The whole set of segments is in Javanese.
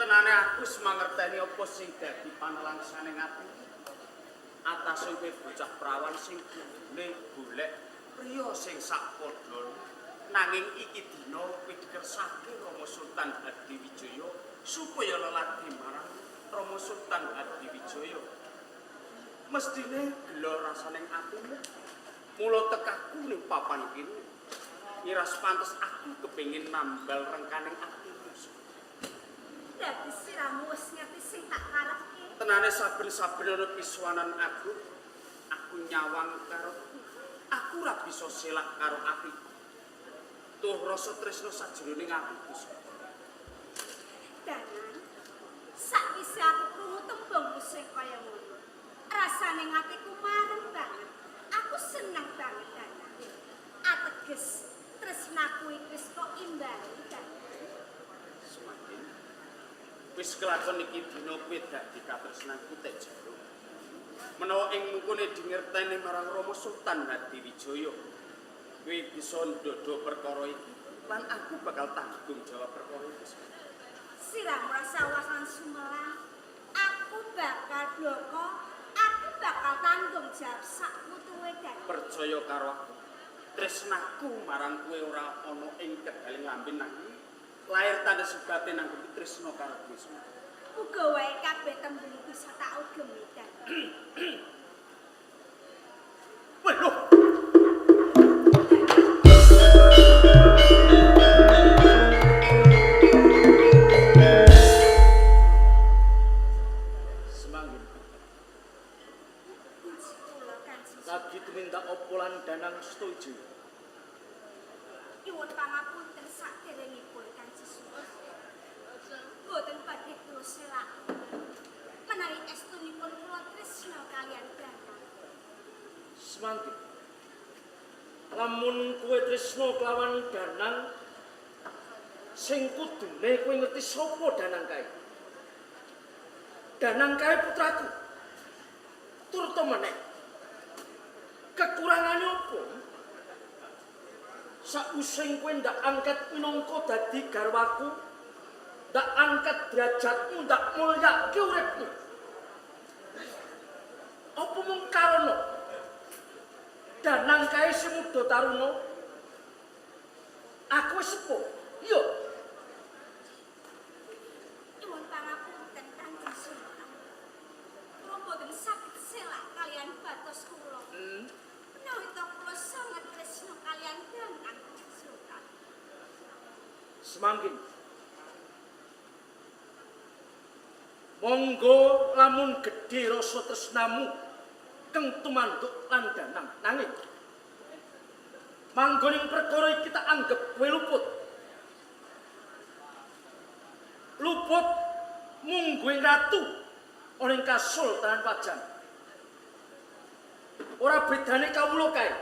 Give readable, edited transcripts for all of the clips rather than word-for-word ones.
Tenane aku semangerteni apa sing dadi panelangsaning ati. Atas kowe bocah prawan sing gune golek priya sing sakpadha. Nanging iki dina kowe dikersake Rama Sultan Hadiwijaya supaya lelati marang Rama Sultan Hadiwijaya. Mestine gelo rasaning atimu. Mula tekaku ning papan kene. Iras pantes aku kepengin nambal rengkaning atimu. Dadi siramu wis ngerti sing tak karepke. Tenane saben-saben ana piswanan aku nyawang karo aku ora bisa selak karo atiku. Tuh rasa tresna sajroning atiku. Danan, sakwise aku krungu tembung sing kaya ngono. Rasane atiku marem banget. Aku seneng banget Danan. Ateges tresnaku iki wis kok imbali Danan. Wis kelakon iki dina kowe dadi katresnanku tek jero. Menawa ing mungkune dingerteni marang Rama Sultan Hadiwijaya, kowe bisa ndodo perkara iki lan aku bakal tanggung jawab perkara iki. Siramu rasa wasan sumelang. Aku bakal bloko, aku bakal tanggung jawab sak putuhe Danan. Percaya karo aku. Tresnaku marang kowe ora ana ing kedaling lambene nanging lahir tanda sebate nang tresna karo kowe. Muga wae kabeh tembung bisa tak ugemi Danan. Waduh. Semangin. Lagi tumindak opo lan Danang setuju. Nyuwun pangapunten saderengipun Kanjeng Sunan. Boten badhe kula selak. Menawi estunipun kula tresna kaliyan Danang. Semanggi. Lamun kowe tresna kelawan Danang sing kudune kowe ngerti sapa Danang kae. Danang kae putraku. Turta meneh. Kekurangane opo? Sausing kowe ndak angkat minangka dadi garwaku, ndak angkat derajatmu, ndak mulyake uripmu. Apa mung karana Danang kae sing muda taruna? Aku wis sepuh. Iya. Nyuwun pangapunten Kanjeng Sunan. Kula boten saged selak kaliyan batos kula. Menawi to kula sanget tresna kaliyan Danang Kanjeng Sunan. Semangkin. Monggo lamun gedhe rasa tresnamu keng tumanduk lan Danang. Nanging manggoning perkara iki tak anggap kowe luput. Luput mungguing ratu ana ing Kasultanan Pajan. Ora bedane kawula kae.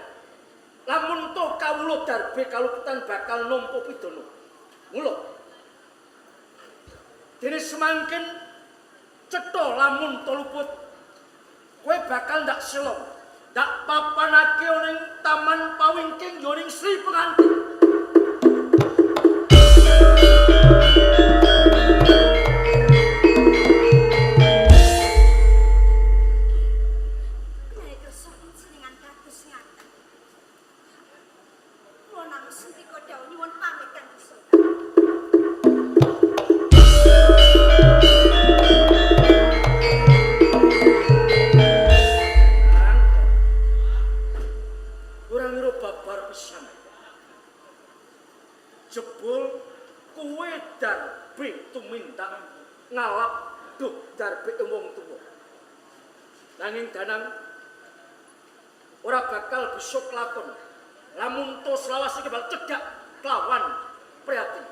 Lamun to kawula darbe kaluputan bakal nampa pidana. Mula dene semangkin cetha lamun to luput kowe bakal ndak selong, ndak papanake ning taman pawingking yoning Sri Pengantin. nyuwun pamit Kanjeng Sultan. Kurang ngira babar pisan. Jebul kuwe darbe tumindak ngalap duh darbe wong tuwa. Nanging Danang ora bakal bisa kelakon lamun to Selawase kebal cegak kelawan prihatin.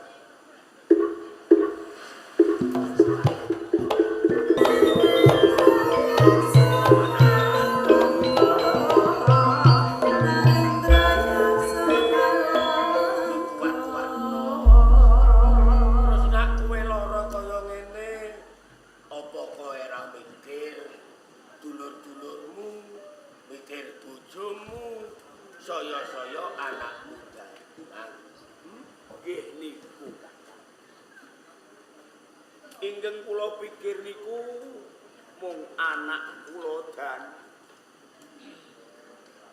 Saya anak muda. Nggih niku. Inggih kula pikir niku mung anak kula dan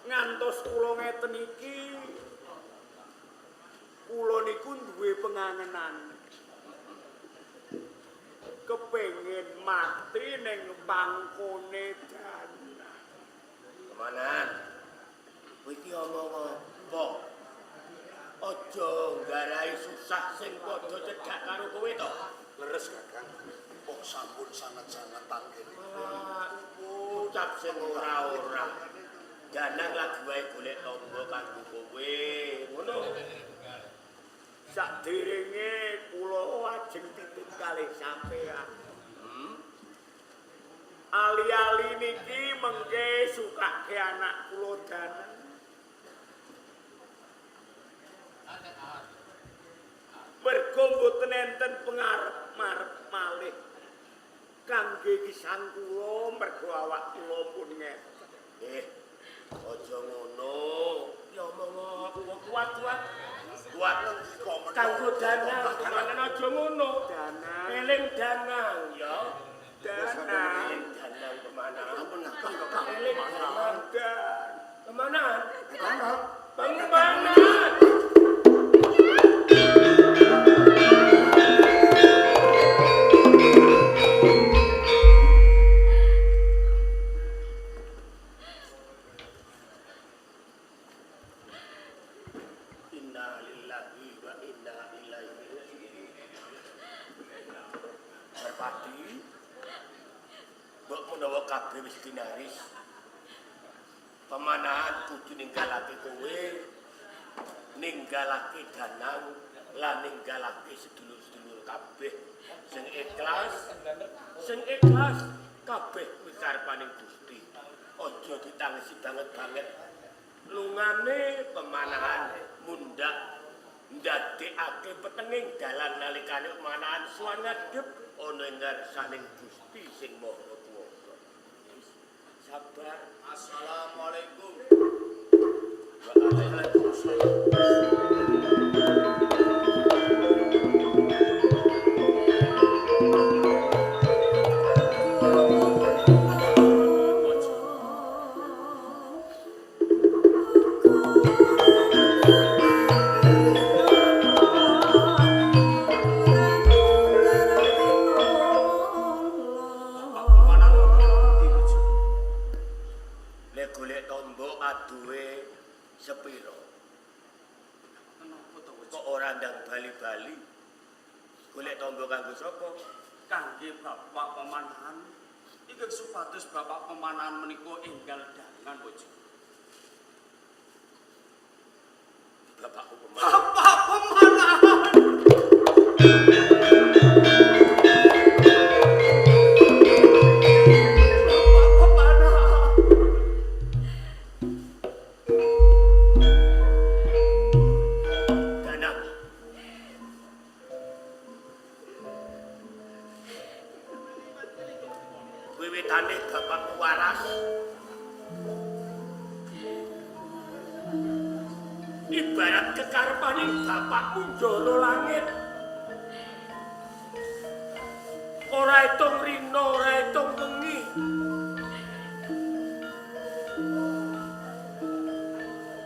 ngantos kula ngeten iki kula niku duwe pengangenan kepengin mati ning bangkone dana. Kemanan? Iki omong apa? Aja nggarai susah sing padha cedhak karo kowe to. Leres Kakang. Kok sampun sangat-sangat tanggil. Ucap sing ora-ora. Danang lagi wae golek tangga kanggo kowe. Ngono. Sakderenge kula ajeng titip kalih sampean. Ali-ali niki mengke sukake anak kula Danang. Mergo mboten enten pengarep-marep malih kangge kisang kula mergo awak kula pun ngeten. Aja ngono. Ya omong kuat-kuat. Kuat kanggo Danang, kemanen aja ngono. Danang. Eling Danang ya. Danang. Danang kemana? Ampun Kakang. Eling Danang. Kemana? Kakang. Kemana? Kabeh wis dinaris. Pemanahan kudu ninggalake kowe, ninggalake Danang, lan ninggalake sedulur-sedulur kabeh sing ikhlas kabeh kuwi karepaning Gusti. Aja ditangisi banget-banget. Lungane pemanahan mundhak ndadekake petenging dalan nalikane pemanahan suwan ngadhep ana ing ngarsaning Gusti sing Maha Sabar. Assalamualaikum. Waalaikumsalam. Bapak pemanahan, iki supados bapak pemanahan menika enggal dangan bojo. Bapak pemanahan. Bapak pemanahan. Wiwitane bapak waras. Ibarat kekarepaning bapakmu njolo langit. Ora etung rina, ora etung wengi.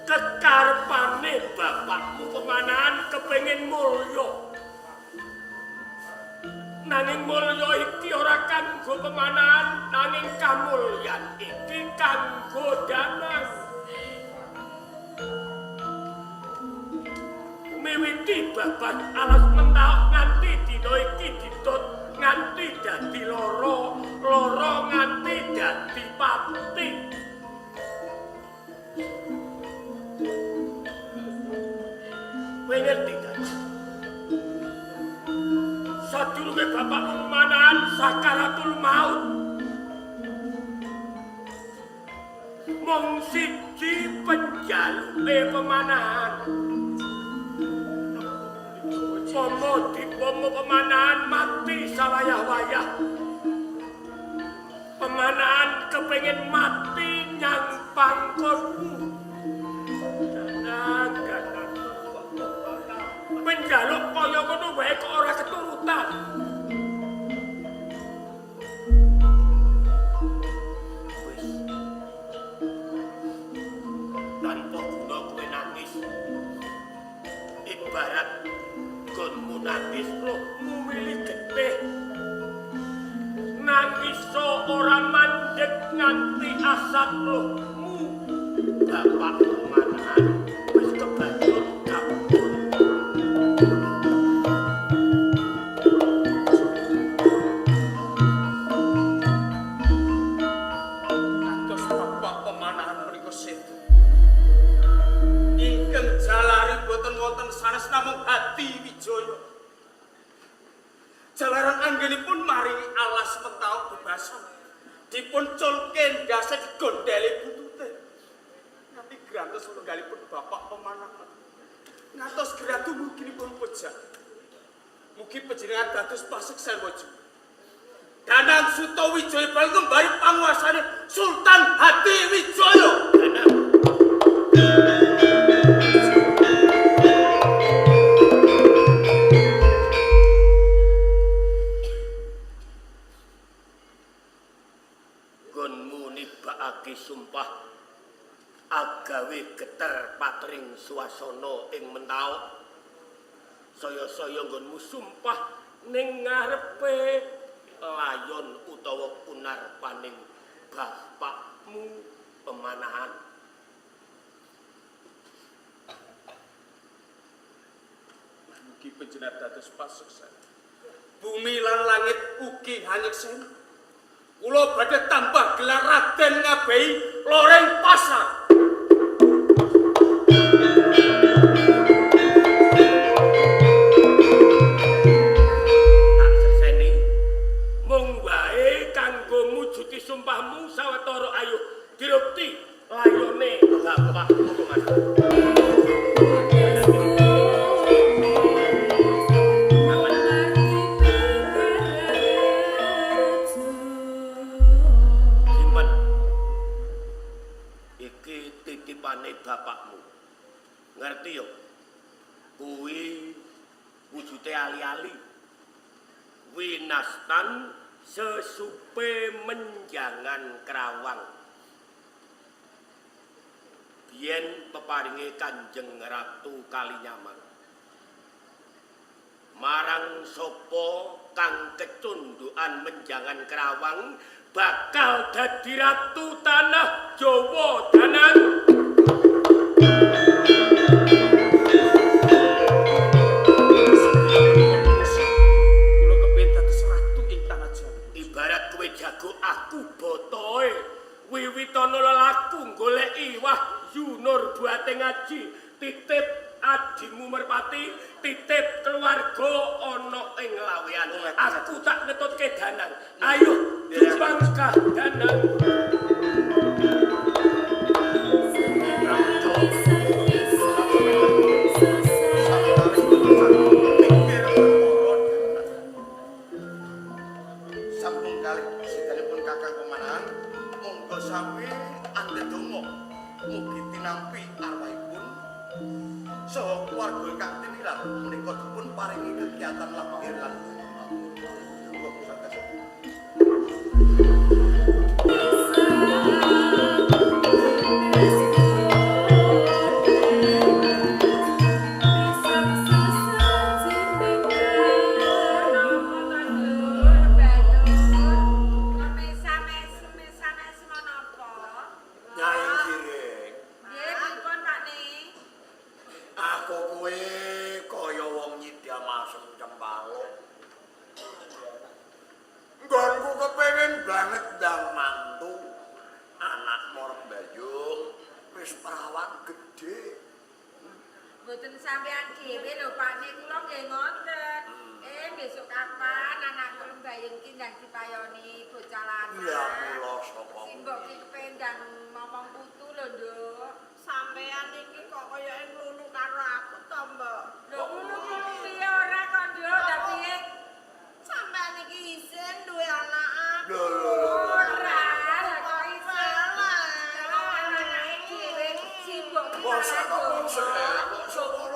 Ket karepane bapakmu pemanahan kepengin mulya. Nanging mulya iki ora kanggo pemanahan, nanging kamulyan iki kanggo danan. Miwiti babat alas mentauk nganti dina iki ditut nganti dadi loro nganti dadi pati. Kowe ngerti kan? Sadurunge bapakmu pemanahan sakaratul maut. Mung siji penjaluke pemanahan. Pomo dipomo pemanahan mati sawayah-wayah. Pemanahan kepengin mati nyang pangkonmu. Penjaluk kaya ngono wae kok ora keturutan. Wis. Tanpa guna kowe nangis. Ibarat gonmu nangis rohmu milih getih. Nangis ora mandeg nganti asat rohmu. Bapak pemanahan wis kebanjur kabur. Kados bapak pemanahan menika sedo. Ingkang jalari boten wonten sanes namung Hati Wijaya. Jalaran anggenipun maringi alas mentauk bebasan. Dipun culke ndase digondheli buntute. Nganti grantos penggalipun bapak pemanahan. Ngantos gradu muginipun pejah. Mugi panjenengan dados paseksan waju. Danang Sutawijaya bal ngembari panguasane Sultan Hati Wijaya. Danang. Gonmu nibakake sumpah agawe geter patring swasana ing mentauk. Saya-saya nggonmu sumpah ning ngarepe layon utawa kunarpaning bapakmu pemanahan. Mugi panjenengan dados paseksan. Bumi lan langit ugi hanyeksen. Kula badhe tambah gelar Raden Ngabehi Loreng Pasar. Tak seseni mung wae kanggo mujuti sumpahmu sawetara ayo dirukti layone bapakmu pemanahan. Bapakmu ngerti yo kuwi wujude ali-ali winastan sesupe menjangan Krawang biyen peparinge Kanjeng Ratu Kalinyaman marang sapa kang kecundukan menjangan Krawang bakal dadi ratu tanah Jawa Danan. Ibarat kowe jago aku botoe wiwitana lelaku goleki wah Yunur buate ngaji titip adimu merpati titip keluarga ana ing lawean aku tak ngetutke Danang ayo dibangkah Danang. Sampun kalih sidanipun Kakang Pemanahan, monggo sami andedonga mugi tinampi arwahipun saha keluarga ingkang tinilar menika dipun paringi kegiatan lahir lan monggo saged. sampean dhewe lho Pak nek kula nggih ngoten. Besok kapan anak kula mbayang ki ndang dipayoni bocah lanang. Iya kula sapa. Simbok ki kependang momong putu lho, Nduk. Sampean iki kok kaya nglulu karo aku to, Mbok? Lho ngono-ngono piye ora kok, Nduk? Lah piye? Sampean iki isin duwe anak aku. Lho. Ora, lah kok iso. Kalau anake dhewe simbok ki Kok sapa kok sapa?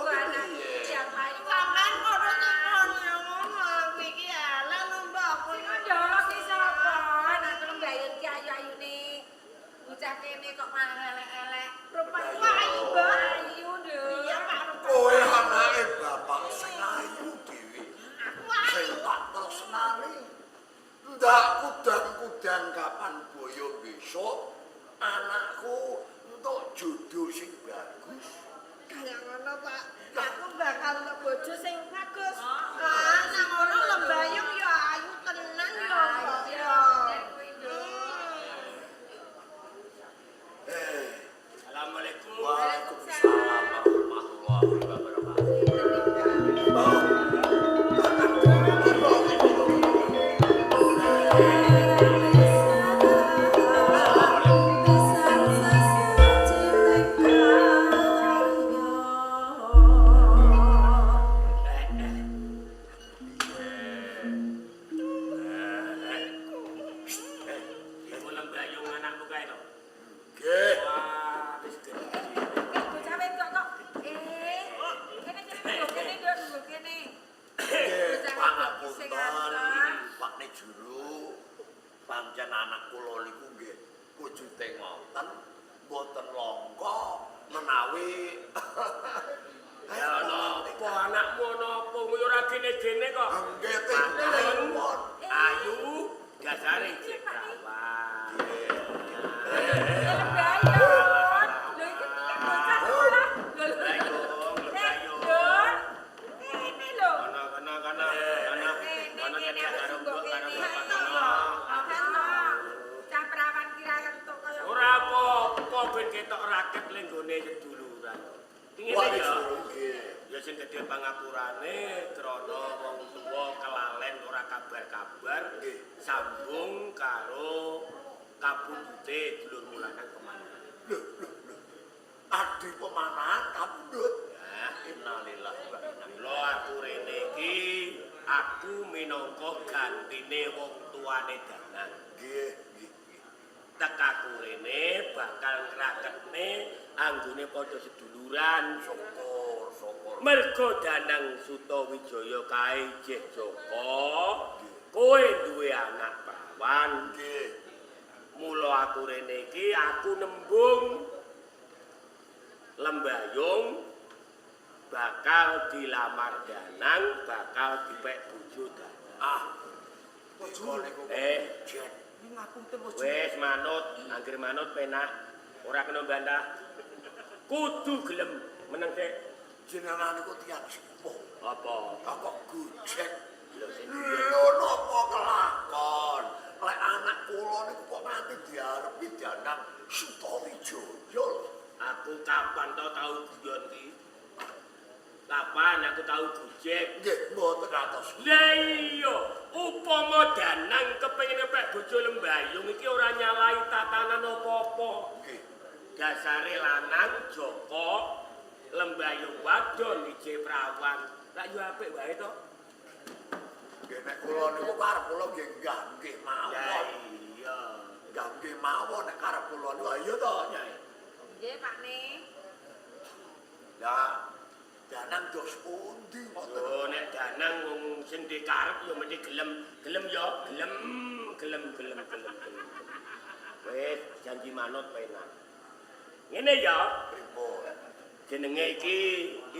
anak yang paling Sampean padha tekoni ngono aku iki elek lho, Mbok. Iku ndoro ki sapa? Anak kula mbayang ki ayu-ayune. Bocah kene kok malah elek-elek. Rupane ayu, Mbok. Ayu, Nduk. Iya, Pak. Kowe anake bapak sing ayu dhewe. Sing tak tresnani. Ndak kudang-kudang kapan boyo besok anakku entuk jodoh sing bagus. Kayak ngono, Pak. Aku bakal untuk bojo sing bagus. Ah, nang ngono lembayung ya ayu tenan ya, Mbok. Ya. Assalamualaikum. Waalaikumsalam warahmatullahi wabarakatuh. Ibu lembayung anakmu kae to. Nggih. Wah, wis gede. Bocah wedok kok. Kene kene Nduk, kene. Nggih, Sing pangapunten anteng. Pak Juru. Pancen anak kula niku nggih wujute ngoten mboten langka menawi Ya napa anakmu napa kuwi ora gene-gene kok. nggih Mantun, telepon. ayu, dasare cek perawan. Lembayung. Lho iki piye bocah sekolah? Lho. Lembayung, lembayung. Nduk. Kene lho. Kana Kene karo aku mbok karo kene. bapak kana. Cah perawan kira entuk kaya Ora apa-apa ben ketok raket ning gone seduluran. Ngene Pak ya. Juru nggih. Ya sing gedhe pangapurane krana wong tuwa kelalen ora kabar-kabar sambung karo kabundute dulur mulanang kemana. Adi pemanahan kabundut. Ya, Innalillahi wa inna ilaihi. kula aturene iki aku minangka gantine wong tuane Danang. Nggih, nggih. Tekaku rene bakal ngraketne anggone padha seduluran. Syukur. Mergo Danang Sutawijaya kae jeh Joko, kowe duwe anak perawan. Nggih. Mula aku rene iki aku nembung lembayung bakal dilamar Danang, bakal dipek bojo Danang. Ah. Bojo niku jet. Wes manut, anggere manut penak, ora kena bantah. Kudu gelem meneng sik. Jenengan niku tiyang sepuh. Apa? Kok gojek. Lho sing Lho napa kelakon? Lek anak kula niku kok nganti diarepi Danang Sutawijaya. aku kapan to tau guyon ki? Kapan aku tau gojek? Nggih, mboten atos. Lah iya, upama Danang kepengin ngepek bojo lembayung iki ora nyalahi tatanan apa-apa. Nggih. Dasare lanang Joko lembayung wadon ije prawan. Lah yo apik wae to. Nggih nek kula niku karep kula nggih nggih Ya mawon. iya. Nggih mawon nek karep kula niku ayo to, Nyai. Nggih, Pak Ne. Lah Danang dos pundi ngoten. Oh nek Danang wong sing dikarep yo mesti gelem yo, gelem. Wis janji manut penak. Ngene ya, Pripun? jenenge iki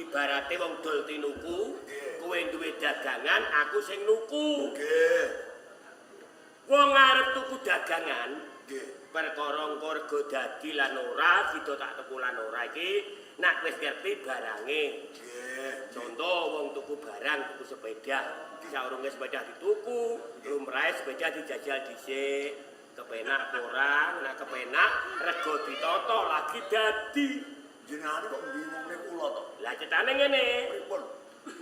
ibarate wong dol tinuku, Nggih. kowe duwe dagangan, aku sing nuku. Nggih. Wong arep tuku dagangan, Nggih. perkara engko rega dadi lan ora, sida tak tuku lan ora iki nak wis ngerti barange. Nggih. Contoh wong tuku barang, tuku sepeda. Saurunge sepeda dituku, lumrahe sepeda dijajal dhisik. Kepenak ora, nek kepenak rega ditata lagi dadi. Jenengan kok bingung nek kula to. Lah cetane ngene. Pripun?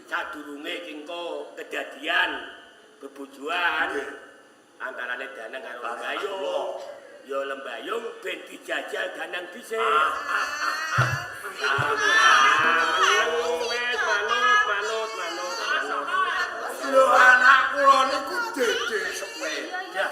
Sadurunge kengko kedadian bebojoan antarane Danang karo Lembayung. Ya Lembayung ben dijajal Danang dhisik. Manut. Lho anak kula niku dede sepeda.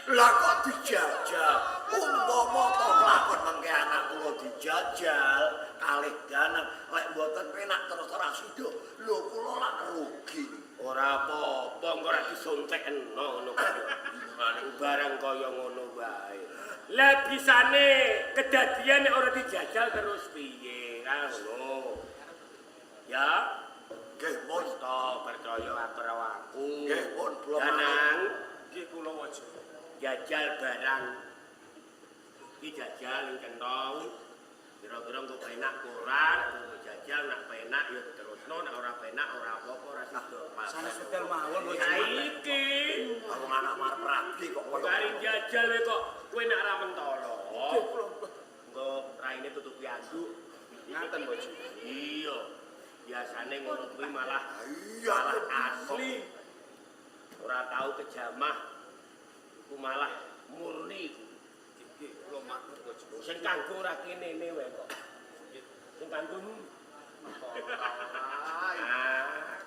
Lah kok dijajal? Umpama to lakon mengke anak kula dijajal kalih Danang lek mboten penak terus ora sida. Lho kula lak rugi. Ora apa-apa engko ora disontekno ngono kuwi. Barang kaya ngono wae. Lah bisane kedadian nek ora dijajal terus piye? Ngono. Ya, Nggih, pun. to percaya karo aku. Nggih, pun kula Danang, Nggih kula waja. jajal barang. Iki jajal ning kentong. Kira-kira engko penak koran, engko jajal nak penak ya terusno, nak ora penak ora apa-apa ora sida. Sanes setel mawon waja. Saiki Wong anak marep rabi kok koyo kari jajal we kok kowe nak ra mentolo. Engko raine tutupi anduk. Ngaten waja. Iya. Biasane ngono kuwi malah Iya, asli. Ora tau kejamah. Ku malah murni. Nggih kula matur waja. Sing kanggo ora kene wae kok. Sing kanggo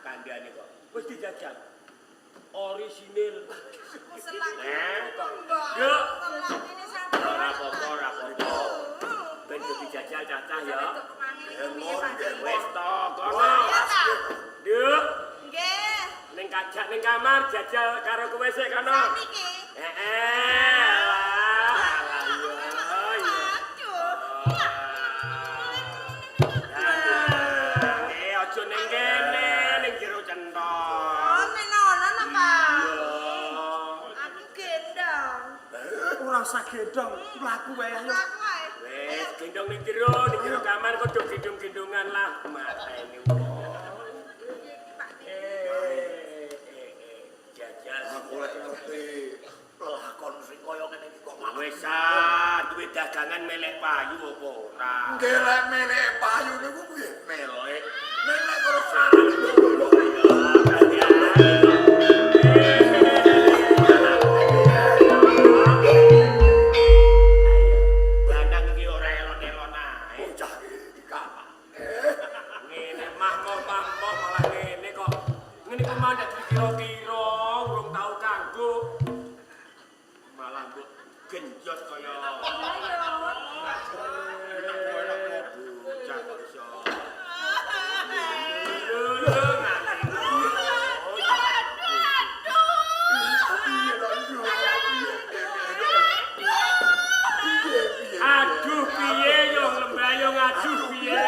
kandhane kok. Wis dijajal. Orisinil. Yo. Ora apa-apa. Ben dijajal cacah ya. Wis to kono. Yuk. Nggih. Ning kajak ning kamar jajal karo kowe sik kono. Niki. Aja ning kene ning jero centong. Oh, menonan apa? Iya. Aku gendong. Ora usah gendong, mlaku wae ayo. Aku wae. Wes gendong ning jero kamar kok do gendong-gendongan lah. Mateni wong. Jajal aku lek ngerti lakon sing kaya ngene iki kok malah wis duwe dagangan melek payu apa ora? nggih lek melek payu niku piye melek terus sarane Danang iki ora elon-elon ae. bocah iki kapan Ngene mah malah ngene kok. Ngene kok mandak dikira-kira urung tau kanggo. Malah mbok genjot kaya bocah kok iso. Aduh piye yo Lembayung aduh piye.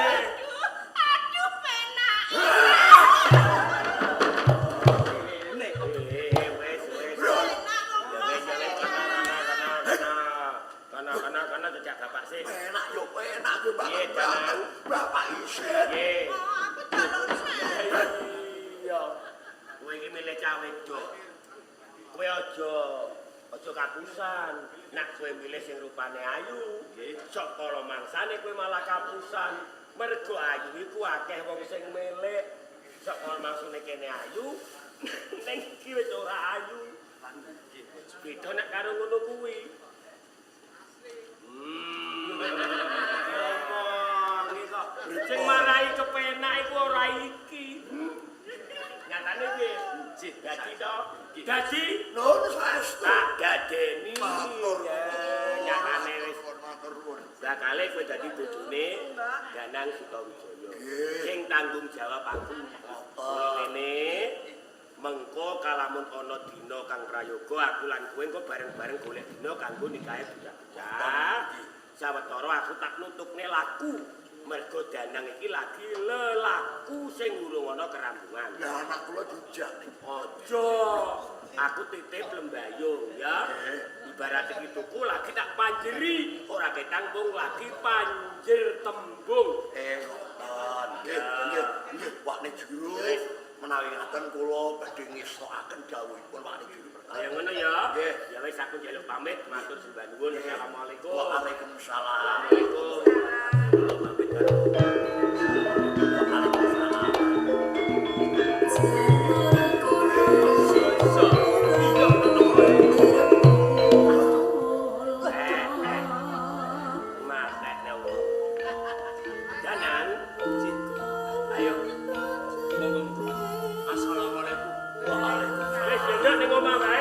Aduh, penak. Wes. Kana cecak bapak sih. enak yo enak yo Iya, Danang. bapak isih Nggih. Oh, aku calon saya. Iya. Kowe iki milih cah wedok. Kowe aja kapusan. Nek kowe milih sing rupane ayu, sok kala mangsane kowe malah kapusan. Mergo ayu iku akeh wong sing milih. Sok kala mangsane kene ayu, ning iki wis ora ayu. Beda nek karo ngono kuwi. Sing marai kepenak iku ora iki. Nyatane piye? Dadi to. Dadi nun saestu tak dadeni. matur Nyatane wis matur nuwun bakale kowe dadi bojone Danang Sutawijaya. Sing tanggung jawab aku. Ngene mengko kalamun ana dina kang prayoga aku lan kowe engko bareng-bareng golek dina kanggo nikahe bocah-bocah. Sawetara aku tak nutukne laku. Mergo Danang iki lagi lelaku sing urung ana kerambungan. lah anak kula dijak Aja. Aku titip Lembayung ya. Ibarat iki tuku lagi tak panjeri, ora ketanggung lagi panjer tembung. ngoten nggih wakne jero menawi ngaten kula badhe ngestokaken dawuhipun wakne jero Kaya ngono ya. Ya wis aku njaluk pamit, matur sembah nuwun. Assalamualaikum. Waalaikumsalam. Assalamualaikum. Pamit. ning omah wae.